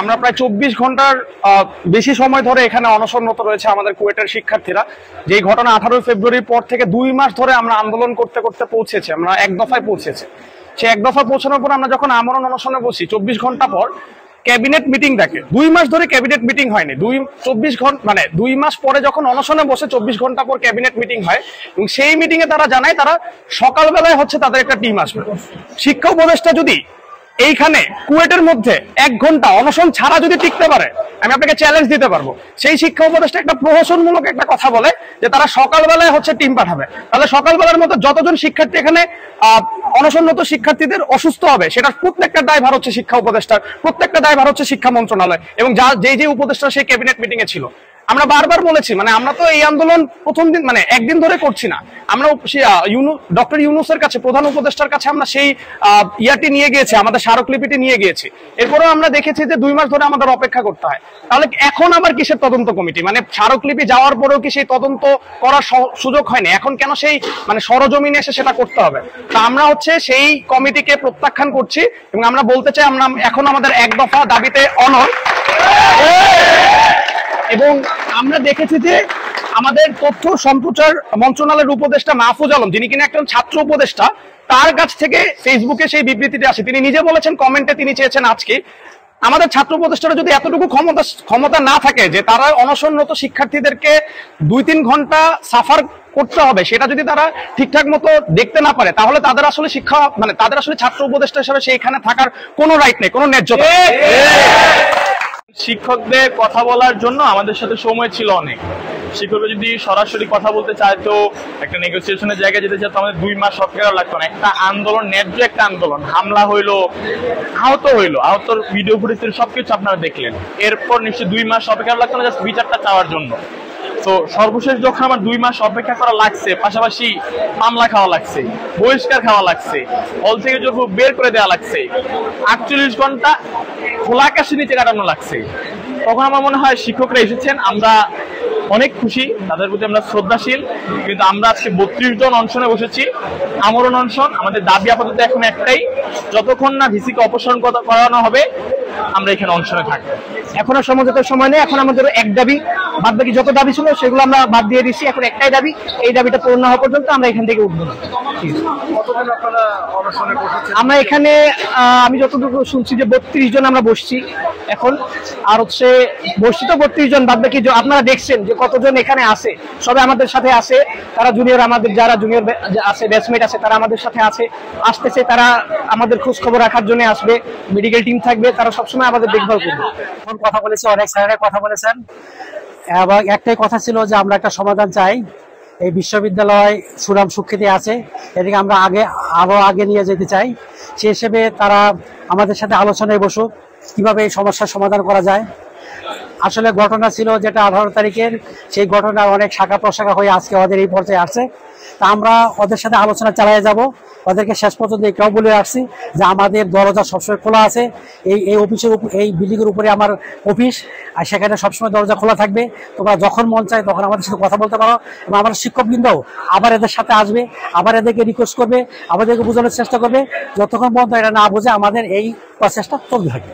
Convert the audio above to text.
আমরা প্রায় 24 ঘন্টার বেশি সময় ধরে এখানে অনশনরত রয়েছে আমাদের কুয়েটের শিক্ষার্থীরা। যেই ঘটনা 18 ফেব্রুয়ারির পর থেকে 2 মাস ধরে আমরা আন্দোলন করতে করতে পৌঁছেছি, আমরা এক দফায় পৌঁছেছি। সেই এক দফা পৌঁছানোর পর আমরা যখন আমরণ অনশনে বসি 24 ঘন্টা পর ক্যাবিনেট মিটিং ডাকে। 2 মাস ধরে ক্যাবিনেট মিটিং হয়নি, 24 ঘন্টা মানে 2 মাস পরে যখন অনশনে বসে 24 ঘন্টা পর ক্যাবিনেট মিটিং হয় এবং সেই মিটিং এ তারা জানায় তারা সকালবেলায় হচ্ছে তাদের একটা টিম আসবে। শিক্ষা উপদেষ্টা যদি এইখানে কুয়েটের মধ্যে 1 ঘন্টা অনশন ছাড়া যদি টিকতে পারে, আমি আপনাকে চ্যালেঞ্জ দিতে পারবো সেই শিক্ষা উপদেষ্টা একটা প্রহসনমূলক একটা কথা বলে যে তারা সকালবেলায় হচ্ছে টিম পাঠাবে। তাহলে সকালবেলার মতো যতজন শিক্ষার্থী এখানে অনশনরত শিক্ষার্থীদের অসুস্থ হবে সেটার প্রত্যেকটা দায়ভার হচ্ছে শিক্ষা উপদেষ্টার, প্রত্যেকটা দায়ভার হচ্ছে শিক্ষা মন্ত্রণালয় এবং যে উপদেষ্টা সেই ক্যাবিনেট মিটিং এ ছিল। আমরা বারবার বলেছি, মানে আমরা তো এই আন্দোলন প্রথম দিন মানে একদিন ধরে করছি না, আমরা ডক্টর ইউনূসের কাছে, প্রধান উপদেষ্টার কাছে আমরা সেই ইয়াটি নিয়ে গিয়েছি, আমাদের স্মারকলিপিটি নিয়ে গিয়েছি। এরপরেও আমরা দেখেছি যে 2 মাস ধরে আমাদের অপেক্ষা করতে হয়। তাহলে এখন আবার কিসের তদন্ত কমিটি? মানে স্মারকলিপি যাওয়ার পরেও কি সেই তদন্ত করার সুযোগ হয়নি? এখন কেন সেই মানে সরজমিনে এসে সেটা করতে হবে? তা আমরা হচ্ছে সেই কমিটিকে প্রত্যাখ্যান করছি এবং আমরা বলতে চাই আমরা এখন আমাদের এক দফা দাবিতে অনড়। এবং আমরা দেখেছি যে আমাদের তথ্য সম্প্রচার মন্ত্রণালয়ের উপদেষ্টা মাহফুজ আলম, যিনি কিনা একজন ছাত্র উপদেষ্টা, তার কাছ থেকে ফেসবুকে সেই বিবৃতিটি আসে। তিনি নিজে বলেছেন কমেন্টে, তিনি চেয়েছেন আজকে আমাদের ছাত্র উপদেষ্টারা যদি এতটুকু ক্ষমতা না থাকে যে তারা অনশনরত শিক্ষার্থীদেরকে 2-3 ঘন্টা সাফার করতে হবে, সেটা যদি তারা ঠিকঠাক মতো দেখতে না পারে, তাহলে তাদের আসলে তাদের আসলে ছাত্র উপদেষ্টা হিসেবে সেইখানে থাকার কোনো রাইট নেই, কোনো ন্যায্যতা। শিক্ষকদের কথা বলার জন্য আমাদের সাথে সময় ছিল অনেক। শিক্ষকরা যদি সরাসরি কথা বলতে চায় তো একটা নেগোসিয়েশনের জায়গায় যেতে চায় তো আমাদের 2 মাস অপেক্ষা লাগতো না। একটা আন্দোলন, ন্যায্য একটা আন্দোলন, হামলা হইলো, আহতর ভিডিও ফুটেজ সবকিছু আপনারা দেখলেন। এরপর নিশ্চয়ই 2 মাস অপেক্ষা লাগতো না জাস্ট বিচারটা চাওয়ার জন্য। তো সর্বশেষ যখন আমার 2 মাস অপেক্ষা করা লাগছে, পাশাপাশি মামলা খাওয়া লাগছে, বহিষ্কার খাওয়া লাগছে, হল থেকে যখন বের করে দেওয়া লাগছে, 48 ঘন্টা খোলা আকাশের নিচে কাটানো লাগছে, তখন আমার মনে হয় শিক্ষকরা এসেছেন, আমরা অনেক খুশি, তাদের প্রতি আমরা শ্রদ্ধাশীল। কিন্তু আমরা আজকে 32 জন অনশনে বসেছি, আমরণ অনশন। আমাদের দাবি আপাতত এখন একটাই, যতক্ষণ না ভিসিকে অপসারণ করানো হবে আমরা এখানে অনশনে থাকবো। এখন আর সমঝোতার সময় নেই, এখন আমাদের এক দাবি, বাদ বাকি যত দাবি ছিল সেগুলো আমরা বাদ দিয়ে দিচ্ছি। এখন একটাই দাবি, এই দাবিটা পূরণ হওয়া পর্যন্ত আমরা এখান থেকে উঠবো না। আমরা এখানে আমি যতটুকু শুনছি যে 32 জন আমরা বসছি এখন, আর হচ্ছে বসছি তো 32 জন, বাদ বাকি আপনারা দেখছেন যে কতজন এখানে আছে, সবাই আমাদের সাথে আছে। তারা জুনিয়র, আমাদের যারা জুনিয়র আছে, ব্যাচমেট আছে, তারা আমাদের সাথে আসতেছে, তারা আমাদের খোঁজ খবর রাখার জন্য আসবে, মেডিকেল টিম থাকবে, তারা সবসময় আমাদের দেখভাল করবে। কথা বলেছে, অনেক স্যারেরা কথা বলেছেন এবং একটাই কথা ছিল যে আমরা একটা সমাধান চাই। এই বিশ্ববিদ্যালয় সুনাম সুখ্যাতি আছে, এদিকে আমরা আরো আগে নিয়ে যেতে চাই। সেই হিসেবে তারা আমাদের সাথে আলোচনায় বসুক কিভাবে এই সমস্যার সমাধান করা যায়। আসলে ঘটনা ছিল যেটা 18 তারিখের, সেই ঘটনা অনেক শাখা প্রশাখা হয়ে আজকে ওদের এই পর্যায়ে আসছে। তা আমরা ওদের সাথে আলোচনা চালিয়ে যাব। ওদেরকে শেষ পর্যন্ত এটাও বলে আসছি যে আমাদের দরজা সবসময় খোলা আছে। এই অফিসের এই বিল্ডিং এর উপরে আমার অফিস, আর সেখানে সবসময় দরজা খোলা থাকবে। তোমরা যখন মন চায় তখন আমাদের সাথে কথা বলতে পারো এবং আমার শিক্ষকবৃন্দও আবার এদের সাথে আসবে, আবার এদেরকে রিকোয়েস্ট করবে, আমাদেরকে বোঝানোর চেষ্টা করবে। যতক্ষণ পর্যন্ত এটা না বোঝে আমাদের এই প্রসেসটা চলতে থাকবে।